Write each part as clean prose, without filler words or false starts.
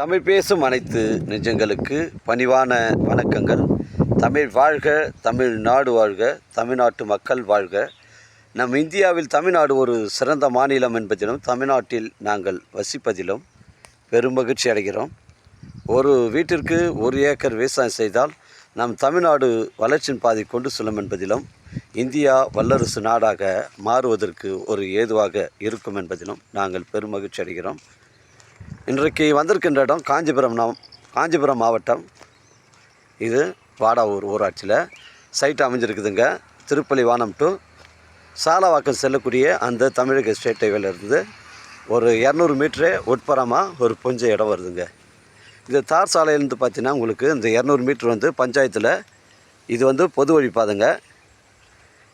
தமிழ் பேசும் அனைத்து நெஞ்சங்களுக்கு பணிவான வணக்கங்கள். தமிழ் வாழ்க, தமிழ்நாடு வாழ்க, தமிழ்நாட்டு மக்கள் வாழ்க. நம் இந்தியாவில் தமிழ்நாடு ஒரு சிறந்த மாநிலம் என்பதிலும் தமிழ்நாட்டில் நாங்கள் வசிப்பதிலும் பெருமகிழ்ச்சி அடைகிறோம். ஒரு வீட்டிற்கு 1 ஏக்கர் விவசாயம் செய்தால் நம் தமிழ்நாடு வளர்ச்சியின் பாதை கொண்டு செல்லும் என்பதிலும் இந்தியா வல்லரசு நாடாக மாறுவதற்கு ஒரு ஏதுவாக இருக்கும் என்பதிலும் நாங்கள் பெருமகிழ்ச்சி அடைகிறோம். இன்றைக்கு வந்திருக்கின்ற இடம் காஞ்சிபுரம் மாவட்டம். இது வாடாவூர் ஊராட்சியில் சைட் அமைஞ்சிருக்குதுங்க. திருப்பள்ளிவானம் டு சாலவாக்கம் செல்லக்கூடிய அந்த தமிழக ஸ்டேட் ஹைவேலேருந்து ஒரு 200 மீட்டரே உட்புறமாக ஒரு கொஞ்ச இடம் வருதுங்க. இது தார் சாலையிலேருந்து பார்த்தீங்கன்னா உங்களுக்கு இந்த 200 மீட்ரு பஞ்சாயத்தில் இது பொது வழி பாதைங்க.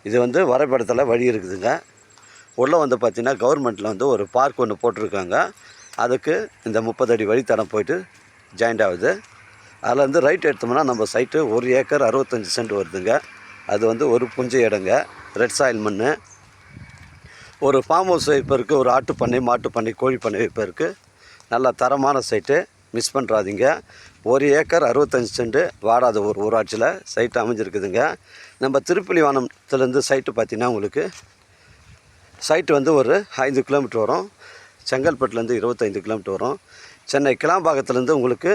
இது வரைபடத்தில் வழி இருக்குதுங்க. உள்ளே பார்த்திங்கன்னா கவர்மெண்ட்டில் ஒரு பார்க் ஒன்று போட்டிருக்காங்க. அதுக்கு இந்த 30 அடி வழித்தடம் போயிட்டு ஜாயிண்ட் ஆகுது. அதில் ரைட் எடுத்தோம்னா நம்ம சைட்டு 1 ஏக்கர் 65 சென்ட் வருதுங்க. அது ஒரு புஞ்சை இடங்க, ரெட் சாயில் மண். ஒரு ஃபார்ம் ஹவுஸ் வைப்பதற்கு, ஒரு ஆட்டு பண்ணை, மாட்டு பண்ணை, கோழி பண்ணை வைப்பதற்கு நல்ல தரமான சைட்டு. மிஸ் பண்ணுறாதீங்க. 1 ஏக்கர் 65 சென்ட் வாடாத ஒரு ஊராட்சியில் சைட்டு அமைஞ்சிருக்குதுங்க. நம்ம திருப்பள்ளிவானத்துலேருந்து சைட்டு பார்த்திங்கன்னா உங்களுக்கு சைட்டு ஒரு 5 கிலோமீட்டர் வரும். செங்கல்பட்டுலேருந்து 25 கிலோமீட்டர் வரும். சென்னை கிளாம்பாக்கத்துலேருந்து உங்களுக்கு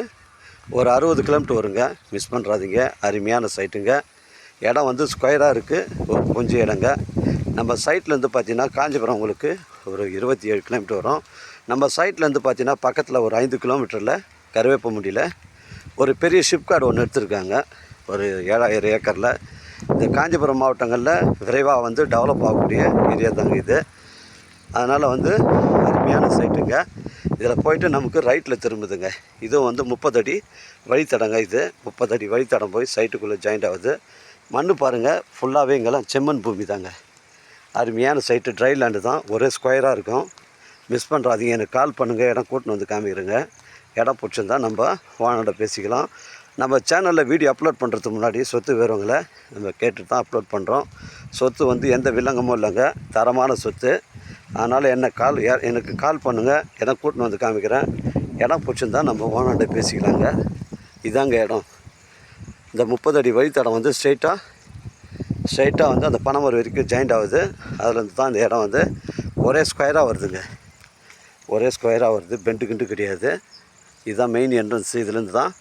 ஒரு 60 கிலோமீட்டர் வருங்க. மிஸ் பண்ணுறாதீங்க. அருமையான சைட்டுங்க. இடம் ஸ்கொயராக இருக்குது. ஒரு கொஞ்சம் இடங்க. நம்ம சைட்லேருந்து பார்த்திங்கன்னா காஞ்சிபுரம் உங்களுக்கு ஒரு 27 கிலோமீட்டர் வரும். நம்ம சைட்லேருந்து பார்த்திங்கன்னா பக்கத்தில் ஒரு 5 கிலோமீட்டரில் கருவேப்பமுடியில் ஒரு பெரிய ஷிப்கார்டு ஒன்று எடுத்திருக்காங்க. ஒரு 7000 ஏக்கரில். இந்த காஞ்சிபுரம் மாவட்டங்களில் விரைவாக டெவலப் ஆகக்கூடிய ஏரியா தாங்க இது. அதனால் அருமையான சைட்டுங்க. இதில் போயிட்டு நமக்கு ரைட்டில் திரும்புதுங்க. இதுவும் 30 அடி வழித்தடங்க. இது 30 அடி வழித்தடம் போய் சைட்டுக்குள்ளே ஜாயிண்ட் ஆகுது. மண் பாருங்கள், ஃபுல்லாகவே இங்கெல்லாம் செம்மண் பூமி தாங்க. அருமையான சைட்டு, ட்ரை லேண்டு தான். ஒரே ஸ்கொயராக இருக்கும். மிஸ் பண்ணுறாதீங்க. எனக்கு கால் பண்ணுங்கள். இடம் கூட்டின்னு காமிக்கிறேங்க. இடம் பிடிச்சிருந்தா நம்ம ஓனர்கிட்ட பேசிக்கலாம். நம்ம சேனலில் வீடியோ அப்லோட் பண்ணுறதுக்கு முன்னாடி சொத்து விவரங்களை நம்ம கேட்டு தான் அப்லோட் பண்ணுறோம். சொத்து எந்த வில்லங்கமும் இல்லைங்க, தரமான சொத்து. அதனால் எனக்கு கால் பண்ணுங்கள். இடம் கூட்டின்னு காமிக்கிறேன். இடம் பிடிச்சிருந்தா நம்ம ஓனர்கிட்ட பேசிக்கலாங்க. இதாங்க இடம். இந்த 30 அடி வழித்தடம் ஸ்ட்ரைட்டாக அந்த பனைமரம் வரைக்கும் ஜாயிண்ட் ஆகுது. அதுலேருந்து தான் இந்த இடம் ஒரே ஸ்கொயராக வருதுங்க. ஒரே ஸ்கொயராக வருது. பெண்டு கிண்டு கிடையாது. இதுதான் மெயின் என்ட்ரன்ஸ். இதுலேருந்து தான்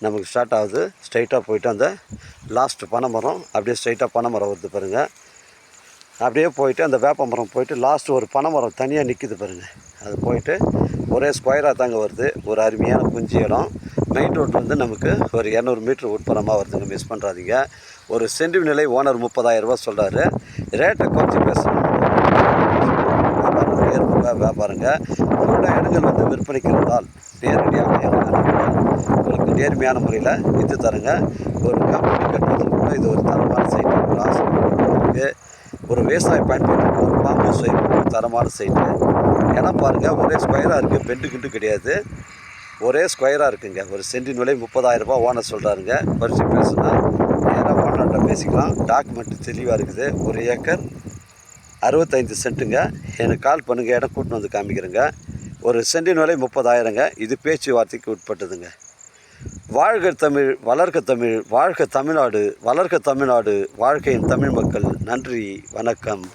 நமக்கு ஸ்டார்ட் ஆகுது. ஸ்ட்ரைட்டாக போயிட்டு அந்த லாஸ்ட் பனைமரம், அப்படியே ஸ்ட்ரைட்டாக பனைமரம் வருது பாருங்கள். அப்படியே போயிட்டு அந்த வேப்ப மரம் போயிட்டு லாஸ்ட்டு ஒரு பனைமரம் தனியாக நிற்கிது பாருங்கள். அது போயிட்டு ஒரே ஸ்கொயராக தாங்க வருது. ஒரு அருமையான குஞ்சு இடம். மெயின் ரோட்லேருந்து நமக்கு ஒரு 200 மீட்ரு உட்புறமாக வருதுங்க. மிஸ் பண்ணுறாதீங்க. ஒரு சென்ட் நிலை ஓனர் 30,000 ரூபா சொல்கிறாரு. ரேட்டை கொஞ்சம் பேசணும். வியாபாரங்க. உங்களோட இடங்கள் விற்பனைக்கு இருந்தால் நேரடியாக உங்களுக்கு நேர்மையான முறையில் விற்று தருங்க. ஒரு கம்பெனி கட்டுவதற்கு கூட இது ஒரு தரமான சைட்டு. ஒரு விவசாய பயன்பாட்டுக்கு ஒரு ஃபார்ம் ஹவுஸ் வைப்பு தரமான சைட்டு. இடம் பாருங்கள், ஒரே ஸ்கொயராக இருக்குது. பெண்டு கிண்டு கிடையாது. ஒரே ஸ்கொயராக இருக்குங்க. ஒரு சென்டின் விலை 30,000 ரூபா ஓனர் சொல்கிறாருங்க. பரிசு பேசுனா நேராக ஓனர்கிட்ட பேசிக்கலாம். டாக்குமெண்ட்டு தெளிவாக இருக்குது. 1 ஏக்கர் 65 சென்ட்டுங்க. எனக்கு கால் பண்ணுங்கள். இடம் கூட்டின்னு காமிக்கிறேங்க. ஒரு சென்டின் விலை 30,000ங்க. இது பேச்சுவார்த்தைக்கு உட்பட்டதுங்க. வாழ்க தமிழ், வளர்க தமிழ், வாழ்க தமிழ்நாடு, வளர்க தமிழ்நாடு, வாழ்க்கையின் தமிழ் மக்கள். நன்றி, வணக்கம்.